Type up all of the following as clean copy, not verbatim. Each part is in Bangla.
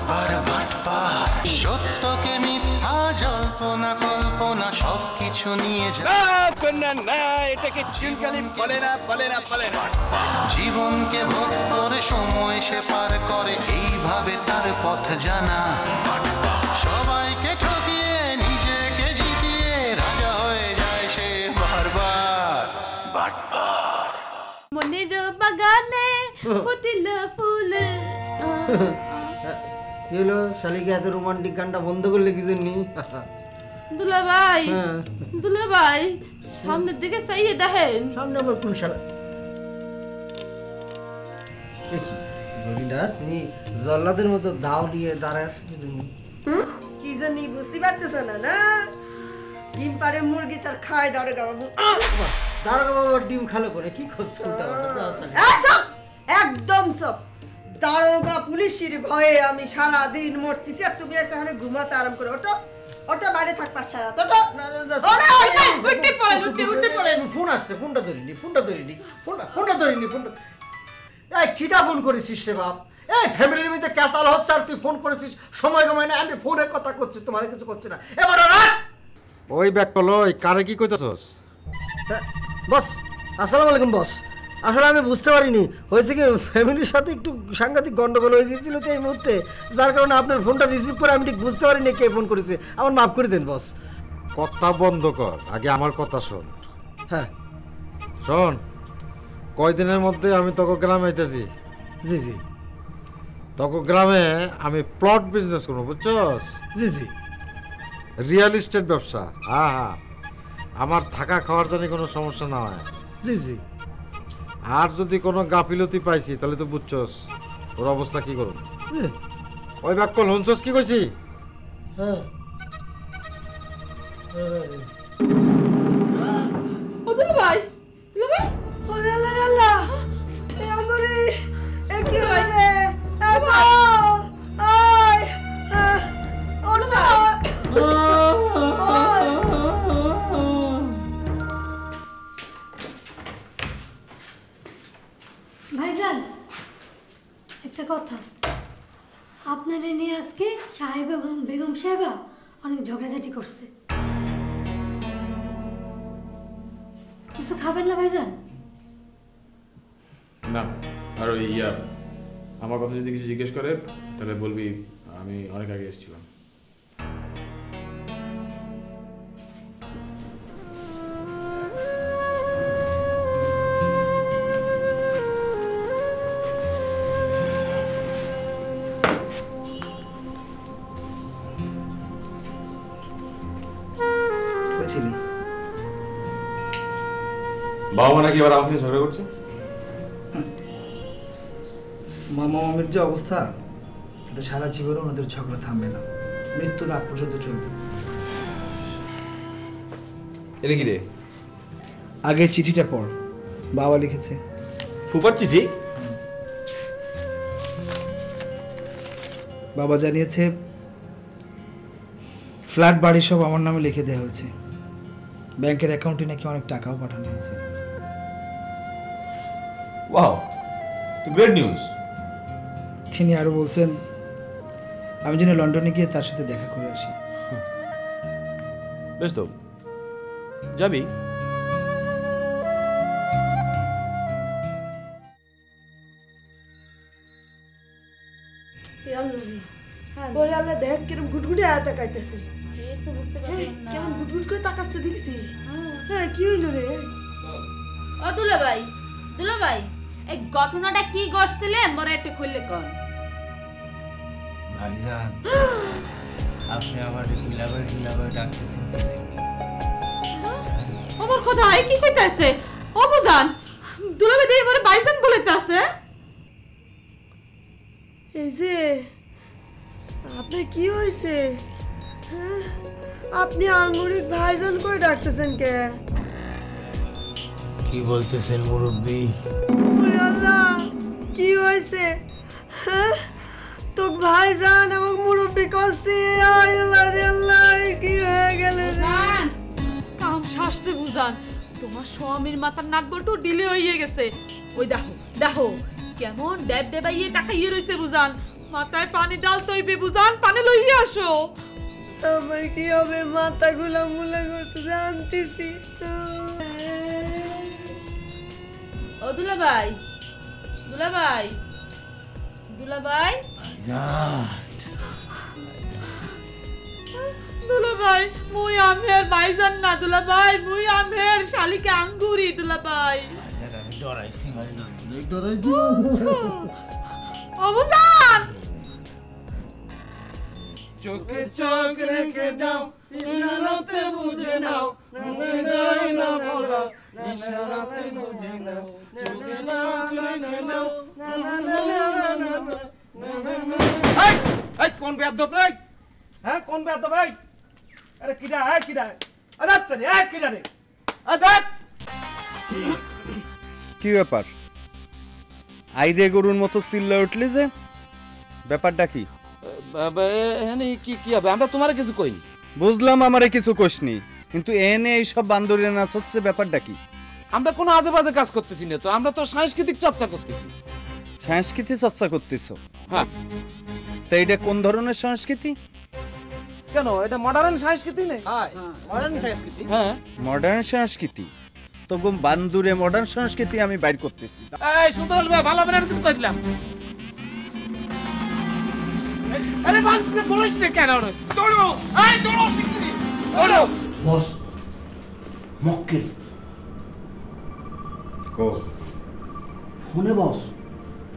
বাটপার বাটপার সত্যকে মিথ্যা জল্পনা কল্পনা সবকিছু নিয়ে যায় না এটাকে চিনকালি বলে না জীবনকে ভোগ করে সময় সে পার করে এইভাবে তার পথ জানা সবাইকে ঠকিয়ে নিজেকে জিতিয়ে রাজা হয়ে যায় সে বারবার বাটপার মনের বাগানে ফুটিল ফুল হলো শালিকে এত রোমান্টিক গানটা বন্ধ করলে কি জন্য দুলাভাই সামনের দিকে চাইয়ে দেখেন সামনে আবার কোন শালা তুমি জল্লাদের মতো দাও দিয়ে দাঁড়ায় আছো কি জন্য কি জানি বুঝতে পারতেছ না ডিম পারে মুরগি তার খায় দারোগা বাবু দারোগা বাবু ডিম খালো করে কি করছো একদম সব দারোগা পুলিশের ভয়ে আমি সারা দিন মরতেছি আর তুমি এখানে ঘুমাতে আরাম করে ওঠো বাইরে থাকবা সারা তো ফোন আসছে ফোনটা ধরিনি এই কিটা ফোন করেছিস রে বাপ এই ফ্যামিলির মধ্যে ক্যাসাল হচ্ছে আর তুই ফোন করেছিস সময় না আমি ফোনে কথা করছি তোমার কিছু করছি না এবার ওই ব্যাগ করলো ওই কারে কি কইতাছস বস আসসালামু আলাইকুম বস আসলে আমি বুঝতে পারিনি হয়েছে কি ফ্যামিলির সাথে একটু সাংঘাতিক গন্ডগোল হয়ে গিয়েছিল তো এই মুহূর্তে যার কারণে আপনার ফোনটা রিসিভ করে আমি ঠিক বুঝতে পারিনি কে ফোন করেছে আমার মাফ করে দেন বস কথা বন্ধ কর আগে আমার কথা শোন হ্যাঁ শোন কয়দিনের মধ্যে আমি তোকে গ্রামে আইতেছি জি তোকে গ্রামে আমি প্লট বিজনেস করবো বুঝছস জি রিয়েল এস্টেট ব্যবসা হ্যাঁ আমার থাকা খাওয়ার জানি কোনো সমস্যা না হয় জি আর যদি কোনো গাফিলতি পাইছি তাহলে তো বুঝছস ওর অবস্থা কি করব ওই ব্যাগ কল হনছস কি কইছি হ্যাঁ দুলাভাই ওরে আল্লাহ এই আমরি এ কি হলে আগো আয় ওটা ভাইজান একটা কথা আপনারা নিয়ে আজকে সাহেব এবং বেগম সাহেবা অনেক ঝগড়াঝাটি করছে কিছু খাবেন না ভাইজান না আর ওই আমার কথা যদি কিছু জিজ্ঞেস করে তাহলে বলবি আমি অনেক আগে এসেছিলাম বাবা মা নাকি এবার আমাকে নিয়ে ঝগড়া করছে মামা মামির যে অবস্থা তাতে সারা জীবনে ওনাদের ঝগড়া থামবে না মৃত্যুর আগ পর্যন্ত চলবে এটা কি রে আগে চিঠিটা পড় বাবা লিখেছে ফুপার চিঠি বাবা জানিয়েছে ফ্ল্যাট বাড়ি সব আমার নামে লিখে দেওয়া হয়েছে ব্যাংকের অ্যাকাউন্টে নাকি অনেক টাকাও পাঠানো হয়েছে ওয়াও তো গ্রেট নিউজ তিনি আরো বলছেন আমি যেন লন্ডনে গিয়ে তার সাথে দেখা করে আসি বেশ তো যাবি ওরে আল্লাহ দেখ কিরম গুটগুটে তাকাইতেছে কেমন গুটগুট করে তাকাচ্ছে দেখছিস হ্যাঁ কি হইলো রে ও দুলাভাই এই ঘটনাটা কি ঘটছিলেন মোরা একটু খুললে কোন ভাইজান আপনি আবার ঢিলাভাই ডাকতেছেন আমার কথা আই কি কইতাছে ও বুঝান দুলাভাই দেই মোরে ভাইজান বলেতাছে এই যে আপনার কি হয়েছে আপনি আঙ্গুরিক ভাইজান করে ডাকতেছেন কে কি বলতেছেন মুরব্বি ওরে আল্লাহ কি হয়েছে তো ভাইজান এবং মুরব্বি কইছে আল্লাহ রে আল্লাহ কি হয়ে গেল কাম শাসছে বুঝান তোমার স্বামীর মাথার নাকবটু ডিলে হয়ে গেছে ওই দেখো কেমন ড্যাব ড্যাবাইয়ে তাকাইয়ে রইছে বুঝান মাথায় পানি ডালতে হইবে বুঝান, পানি লইয়া আসো। আমার কি হবে, মাথা গুলা মুলা করতে জানতেছি। ও দুলাভাই, দুলাভাই, দুলাভাই, দুলাভাই মুই আমের ভাইজান না দুলাভাই, মুই আমের শালিকে আঙ্গুরি দুলাভাই। আমি ডরাইছি অবুজান চোখে চোখ রেখে যাও, ইশারাতে বুঝে নাও, মনে যায় না বলা, ইশারাতে বুঝে নাও, চোখে চোখ রেখে নাও। এই কোন বেয়াদব রে? হ্যাঁ কোন বেয়াদব রে? আরে কিডা? হ্যাঁ কিডা? আদাত রে, হ্যাঁ কিডা রে? আদাত কি ব্যাপার? আইরে গরুর মতো চিল্লা উঠলি যে, ব্যাপারটা কি? কি কি হবে? আমরা তোমার কিছু কইনি। বুঝলাম আমারে কিছু কইসনি, কিন্তু এনে এইসব বান্দরের নাচ হচ্ছে, ব্যাপারটা কি? আমরা কোনো আজে বাজে কাজ করতেছি না তো, আমরা তো সাংস্কৃতিক চর্চা করতেছি। সংস্কৃতি চর্চা করতেছো? হ্যাঁ। তা এটা কোন ধরনের সংস্কৃতি? কেন, এটা মডার্ন সংস্কৃতি নেই? হ্যাঁ মডার্ন সংস্কৃতি। হ্যাঁ মডার্ন সংস্কৃতি তো বান্দুরে মডার্ন সংস্কৃতি আমি বাইর করতেছি। এই সুন্দর ভাই, ভালো হবে না কিন্তু কইছিলাম। আরে বান্দে বলিস না কেন রে? দৌড়ো, এই দৌড়ো শিগগিরই দৌড়ো। বস মক্কেল কো ফোনে বস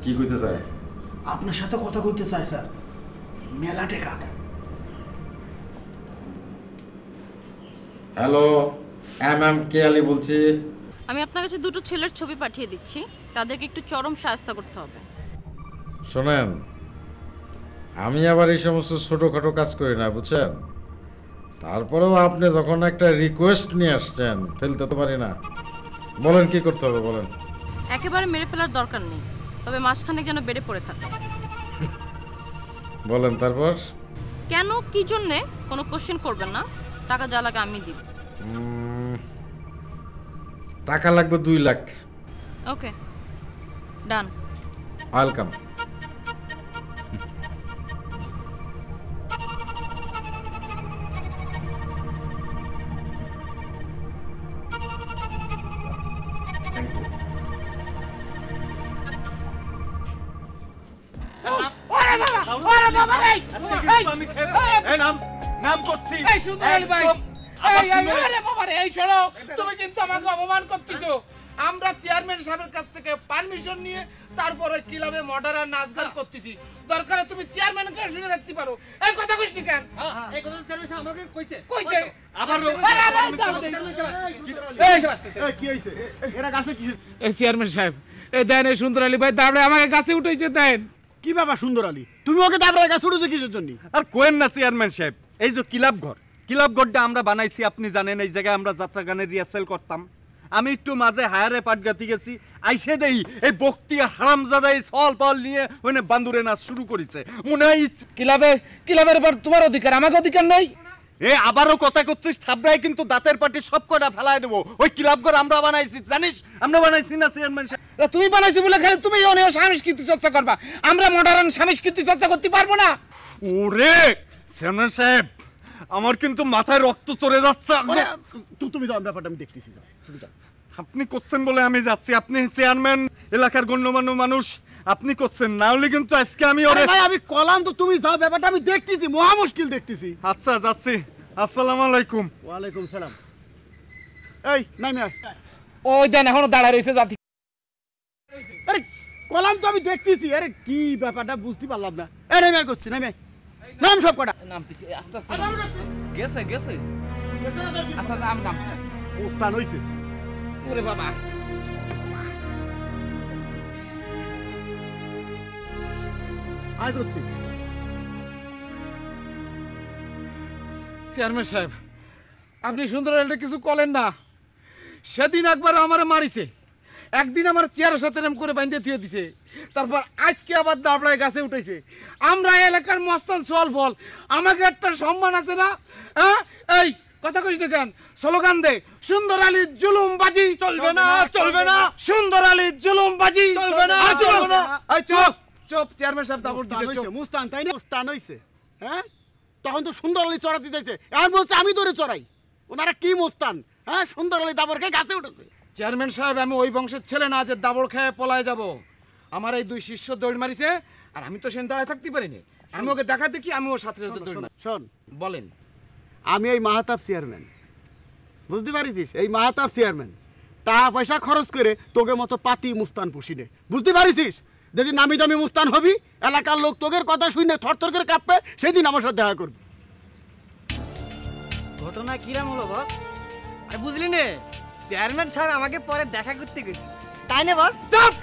কি কইতে চায়? আপনার সাথে কথা কইতে চাই স্যার, মেলা টেকা। হ্যালো, কে আলী বলছি। আমি আপনার কাছে দুটো ছেলের ছবি পাঠিয়ে দিচ্ছি, তাদেরকে একটু চরম শাস্তি করতে হবে। শোনেন, আমি আবার এই সমস্ত ছোটোখাটো কাজ করি না, বুঝছেন? তারপরেও আপনি যখন একটা রিকোয়েস্ট নিয়ে আসছেন, ফেলতে তো পারি না। বলেন কি করতে হবে বলেন। একেবারে মেরে ফেলার দরকার নেই, তবে মাসখানেক যেন বেড়ে পড়ে থাকে। বলেন তারপর। কেন, কি জন্যে কোনো কোশ্চেন করবেন না, টাকা যা লাগে আমি দিব। টাকা লাগবে 2 লাখ। ওকে ডান। ওয়েলকাম। নাম করছি। এই সুন্দর আলী ভাই, আরে বাবা রে, এই শোনো, তুমি কিন্তু আমাকে অপমান করতেছো। আমরা চেয়ারম্যান সাহেবের কাছ থেকে পারমিশন নিয়ে তারপরে ক্লাবে মডার্ন নাচ গান করতেছি। দরকারে তুমি চেয়ারম্যানকে শুনে দেখতে পারো। এই কথা কইছ কেন? এই কথা চেয়ারম্যান সাহেব আমাকে কইছে। কইছে আবার এই কি হইছে? এরা গাছে কি? এই চেয়ারম্যান সাহেব, এই দেন এই সুন্দর আলী ভাই দাঁড়ে আমাকে গাছে উঠাইছে। দেন কি বাবা সুন্দর আলী, তুমি ওকে দাবড়ায় গাছ উঠেছো কিসের জন্য? আর কোয়েন না চেয়ারম্যান সাহেব, এই যে ক্লাব ঘরটা আমরা বানাইছি, আপনি জানেন এই জায়গায় আমরা যাত্রা গানের রিহার্সাল করতাম। আমি একটু মাঝে হায়ারে পাট গাতি গেছি, আইসে দেই এই বক্তি হারামজাদাই সল পাল নিয়ে ওখানে বান্দুরে নাচ শুরু করেছে। মনে হয় ক্লাবের উপর তোমার অধিকার, আমাকে অধিকার নাই। এ আবারও কথা করছিস, থাবড়ায় কিন্তু দাঁতের পাটি সব কটা ফেলায় দেবো। ওই ক্লাব ঘর আমরা বানাইছি, জানিস আমরা বানাইছি না চেয়ারম্যান সাহেব? তুমি বানাইছি বলে খালি তুমি অনেক সংস্কৃতি চর্চা করবা, আমরা মডার্ন সংস্কৃতি চর্চা করতে পারবো না। ওরে চেয়ারম্যান সাহেব, আমার কিন্তু মাথায় রক্ত চড়ে যাচ্ছে। তুমি যাও, ব্যাপারটা আমি দেখতেছি। আপনি করছেন বলে আমি যাচ্ছি, আপনি চেয়ারম্যান, এলাকার গণ্যমান্য মানুষ, আপনি করছেন, না হলে কিন্তু আজকে আমি আমি কলাম তো, তুমি যাও, ব্যাপারটা আমি দেখতেছি, মহা মুশকিল দেখতেছি। আচ্ছা যাচ্ছি, আসসালামু আলাইকুম। ওয়ালাইকুম সালাম। এই নামি আয়। ওই দেন এখনো দাঁড়ায় রয়েছে জাতি। আরে কলাম তো আমি দেখতেছি, আরে কি ব্যাপারটা বুঝতে পারলাম না। এই নামি আয় করছি, নামি আয়। নাম সব কটা নামতেছি আস্তে আস্তে। গেছে গেছে আচ্ছা আমি নামতেছি। উস্তান হইছে। ওরে বাবা, আয় করছি। চেয়ারম্যান সাহেব, আপনি সুন্দর কিছু করেন না। সেদিন একবার আমার মারিছে, একদিন আমার চেয়ারের সাথে এরকম করে বাইন্ধে থুয়ে দিছে, তারপর আজকে আবার দাবড়ায় গাছে উঠেছে। আমরা এলাকার মস্তান চল ফল, আমাকে একটা সম্মান আছে না? হ্যাঁ, এই কথা কইস না কেন? স্লোগান দে, সুন্দর আলীর জুলুমবাজি চলবে না, চলবে না। সুন্দর আলীর জুলুমবাজি চলবে না, চলবে না। এই চুপ চুপ, চেয়ারম্যান সাহেব দাবড় দিতে চুপ। মুস্তান তাই না? মুস্তান হইছে, হ্যাঁ? তখন তো সুন্দর আলী চড়াতে চাইছে, এখন বলছে আমি ধরে চড়াই। ওনারা কি মুস্তান, হ্যাঁ? সুন্দর আলী দাবড় খেয়ে গাছে উঠেছে। চেয়ারম্যান সাহেব, আমি ওই বংশের ছেলে না যে দাবড় খেয়ে পলায় যাব। আমার এই দুই শিষ্য দৌড় মারিছে, আর আমি তো সেন দাঁড়ায় থাকতে পারিনি। আমি ওকে দেখাতে কি আমি ওর সাথে সাথে দৌড় মারি। শোন, বলেন। আমি এই মাহাতাব চেয়ারম্যান, বুঝতে পারিস? এই মাহাতাব চেয়ারম্যান টাকা পয়সা খরচ করে তোকে মতো পাতি মুস্তান পুষিনে, বুঝতে পারিস? যেদিন নামি দামি মুস্তান হবি, এলাকার লোক তোকের কথা শুনে থরথর করে কাঁপবে, সেদিন আমার সাথে দেখা করবি। ঘটনা কিরাম হলো বস? আর বুঝলি নে, চেয়ারম্যান সাহেব আমাকে পরে দেখা করতে গেছে, তাই না বস? চুপ!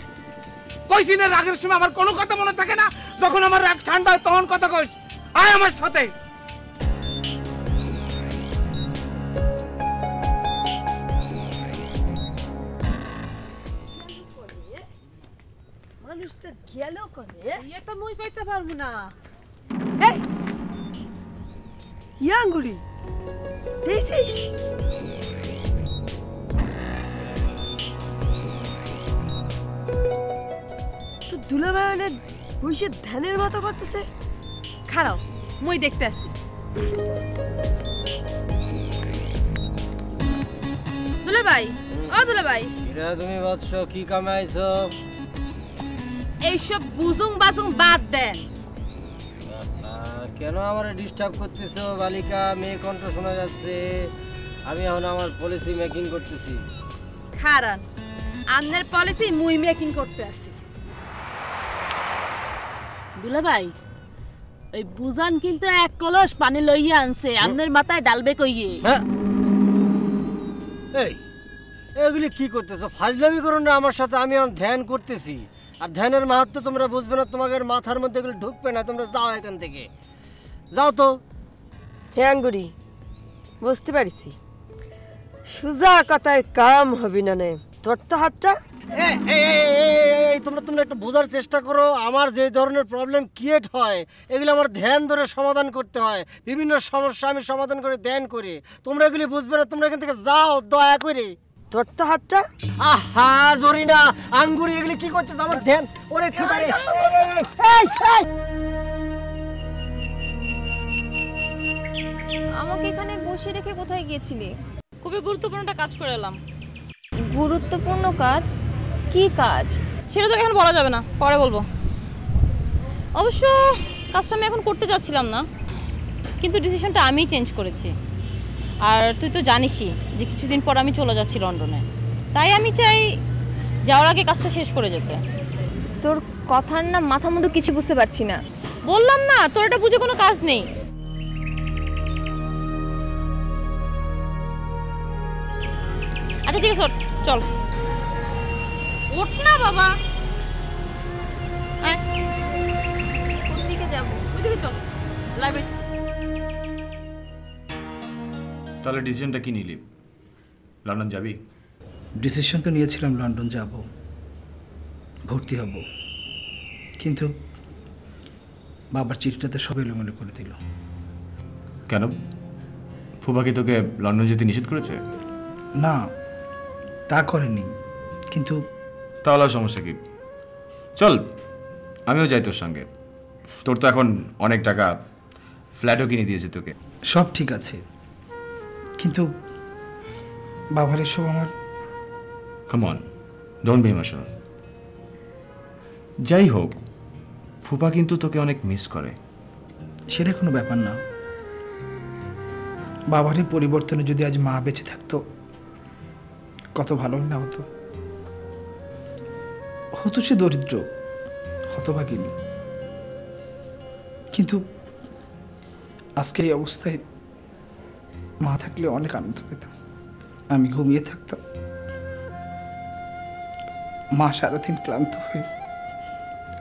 কইছি না রাগের সময় আমার কোনো কথা মনে থাকে না, যখন আমার রাগ ঠান্ডা হয় তখন কথা কইস। আয় আমার সাথে। মানুষটা গেল করে এটা মুই কইতে পারবো না। ইয়াঙ্গুড়ি দেখছিস? তো দুলাভাই অনেক বসে ধ্যানের মতো করতেছে। খারাও, মুই দেখতে আসি। দুলাভাই, ও দুলাভাই, তুমি বৎস কি কামে আইছো? এইসব বুজুং বাজুং বাদ দেন। কেন আমার ডিস্টার্ব করতেছো বালিকা? মেয়ে কণ্ঠ শোনা যাচ্ছে, আমি এখন আমার পলিসি মেকিং করতেছি। খারান, আপনার পলিসি মুই মেকিং করতে আসি। দুলাভাই, ওই বুজান কিন্তু এক কলস পানি লইয়া আনছে, আপনার মাথায় ডালবে কইয়ে। এই এগুলি কি করতেছো? ফাজলামি করো না আমার সাথে, আমি এখন ধ্যান করতেছি। আর ধ্যানের মাহাত্ম তোমরা বুঝবে না, তোমাদের মাথার মধ্যে এগুলো ঢুকবে না। তোমরা যাও এখান থেকে, যাও তো। হ্যাঙ্গুড়ি, বুঝতে পারছি, সুজা কথায় কাম হবি না নে। তোর তো হাতটা তোমরা একটু বোঝার চেষ্টা করো। আমার যে ধরনের প্রবলেম ক্রিয়েট হয়, এগুলো আমার ধ্যান ধরে সমাধান করতে হয়। বিভিন্ন সমস্যা আমি সমাধান করে ধ্যান করি। তোমরা এগুলি বুঝবে না, তোমরা এখান থেকে যাও দয়া করে। তোর তো হাতটা আহা জরিনা আঙ্গুরি, এগুলি কি করছিস? আমার ধ্যান ওরে কি পারে। আমাকে এখানে বসে রেখে কোথায় গিয়েছিলি? খুবই গুরুত্বপূর্ণ একটা কাজ করে এলাম। গুরুত্বপূর্ণ কাজ? কি কাজ? সেটা তো এখন বলা যাবে না, পরে বলবো। অবশ্য কাজটা আমি এখন করতে যাচ্ছিলাম না, কিন্তু ডিসিশনটা আমিই চেঞ্জ করেছি। আর তুই তো জানিসই যে কিছুদিন পর আমি চলে যাচ্ছি লন্ডনে, তাই আমি চাই যাওয়ার আগে কাজটা শেষ করে যেতে। তোর কথার না মাথা মুন্ডু কিছু বুঝতে পারছি না। বললাম না, তোর এটা বুঝে কোনো কাজ নেই। আচ্ছা ঠিক আছে, চল। ওঠ না বাবা। কোন দিকে যাব? ওইদিকে চল, লাইব্রেরি। তাহলে ডিসিশনটা কি নিলি? লন্ডন যাবি? ডিসিশন তো নিয়েছিলাম লন্ডন যাব, ভর্তি হব, কিন্তু বাবার চিঠিটাতে সব এলোমেলো করে দিল। কেন? ফুফা কি তোকে লন্ডন যেতে নিষেধ করেছে? না, তা করেনি, কিন্তু তাহলে সমস্যা কি? চল আমিও যাই তোর সঙ্গে। তোর তো এখন অনেক টাকা, ফ্ল্যাটও কিনে দিয়েছে তোকে। সব ঠিক আছে, কিন্তু বাবার এসব আমার। Come on, don't be emotional. যাই হোক, ফুপা কিন্তু তোকে অনেক মিস করে। সেটা কোনো ব্যাপার না। বাবারের পরিবর্তনে যদি আজ মা বেঁচে থাকতো কত ভালো না হতো। হতো সে দরিদ্র, হতভাগিনী, কিন্তু আজকের এই অবস্থায় মা থাকলে অনেক আনন্দ পেতাম। আমি ঘুমিয়ে থাকতাম, মা সারাদিন ক্লান্ত হয়ে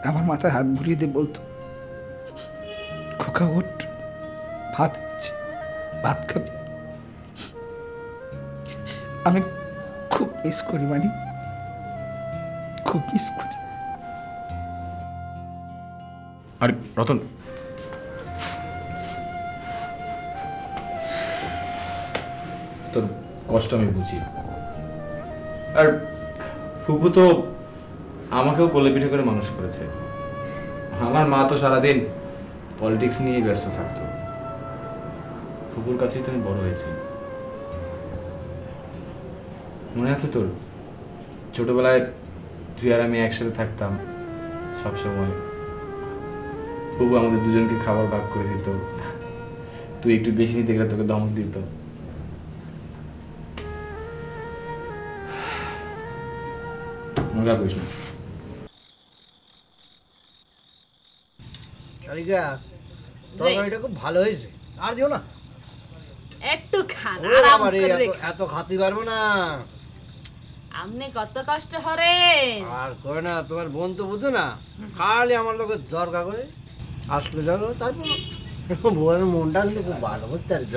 আমার মাথায় হাত ঘুরিয়ে দিয়ে বলতো, খোকা ওঠ, ভাত হয়েছে, ভাত খাবি। আমি খুব মিস করি, মানি খুব মিস করি। আরে রতন, তোর কষ্ট আমি বুঝি। আর ফুপু তো আমাকেও কোলে পিঠে করে মানুষ করেছে। আমার মা তো সারাদিন পলিটিক্স নিয়ে ব্যস্ত থাকতো। ফুপুর কাছেই তো আমি বড় হয়েছি। মনে আছে তোর ছোটবেলায় তুই আর আমি একসাথে থাকতাম সবসময়। ফুপু আমাদের দুজনকে খাবার ভাগ করে দিত, তুই একটু বেশি নিতে গেলে তোকে ধমক দিত। মজা করিস না। শালিকা তরকারিটা খুব ভালো হয়েছে, আর দিও না একটু খান, ওরে আরাম বাবা রে, করে এত খাতে পারবো না। আপনি কত কষ্ট হরেন। আর করে না, তোমার বোন তো বুঝো না, খালি আমার লোকে জরকা করে আসলে যাবো। তারপর বোনের মনটা কিন্তু খুব ভালো, বুঝতে পারছ?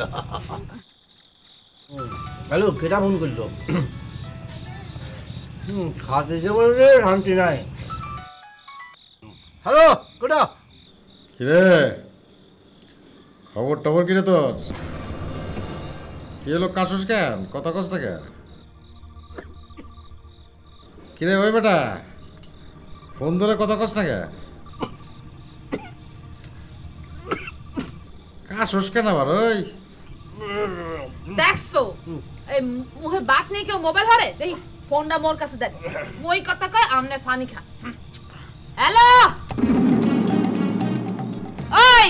হ্যালো, কেটা ফোন করলো? খাতে যে বলছে শান্তি নাই। হ্যালো, কেটা? কিরে খবর টবর কিরে তোর? কি হলো, কাশস কেন? কথা কস না কেন? কিরে ওই বেটা, ফোন ধরে কথা কস না কেন? কাশস কেন আবার? ওই দেখছো এই মুহে বাত নেই, কেউ মোবাইল হরে দেখি ফোনটা মোর কাছে দেন। মই কথা কয় আমনে পানি খা। হ্যালো ওই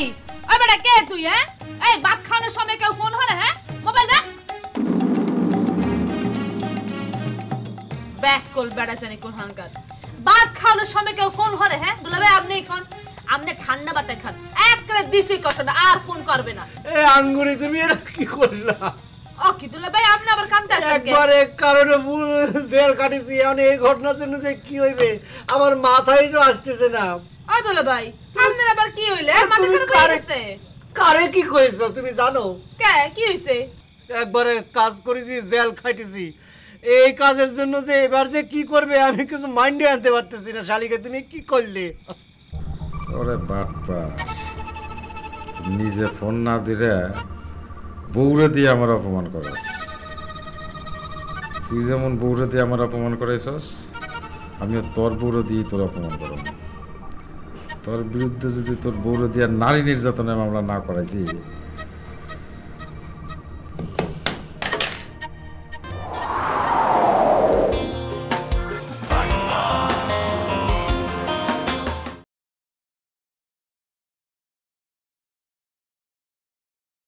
ওই বেটা কে তুই? হ্যাঁ এই ভাত খাওয়ানোর সময় কেউ ফোন হরে? হ্যাঁ মোবাইল দে। ব্যাক কল বেটা জানি কোন হাঙ্কার। ভাত খাওয়ানোর সময় কেউ ফোন হরে? হ্যাঁ দুলাভাই আপনি এখন আমনে ঠান্ডা বাতায় খান, একবারে দিছি কথাটা আর ফোন করবে না। এ আঙ্গুরি তুমি এটা কি করলা? ও কি দুলাভাই আপনি আবার কাঁদতে আছেন? একবারে কারণে জেল কাটিছি, এখন এই ঘটনার জন্য যে কি হইবে আমার মাথায় তো আসতেছে না। ও দুলাভাই আপনার আবার কি হইলে? মাথা খারাপ হয়ে গেছে? কারে কি কইছো তুমি জানো? কে কি হইছে? একবারে কাজ করেছি, জেল খাইতেছি। এই কাজের জন্য যে এবার যে কি করবে আমি কিছু মাইন্ডে আনতে পারতেছি না। শালিকে তুমি কি করলে? ওরে বাটপা, নিজে ফোন না দিলে বউরে দিয়ে আমার অপমান করাস। তুই যেমন বউরে দিয়ে আমার অপমান করাইছস, আমিও তোর বউরে দিয়ে তোর অপমান করব। তোর বিরুদ্ধে যদি তোর বউরে দিয়ে নারী নির্যাতনের মামলা না করাইছি,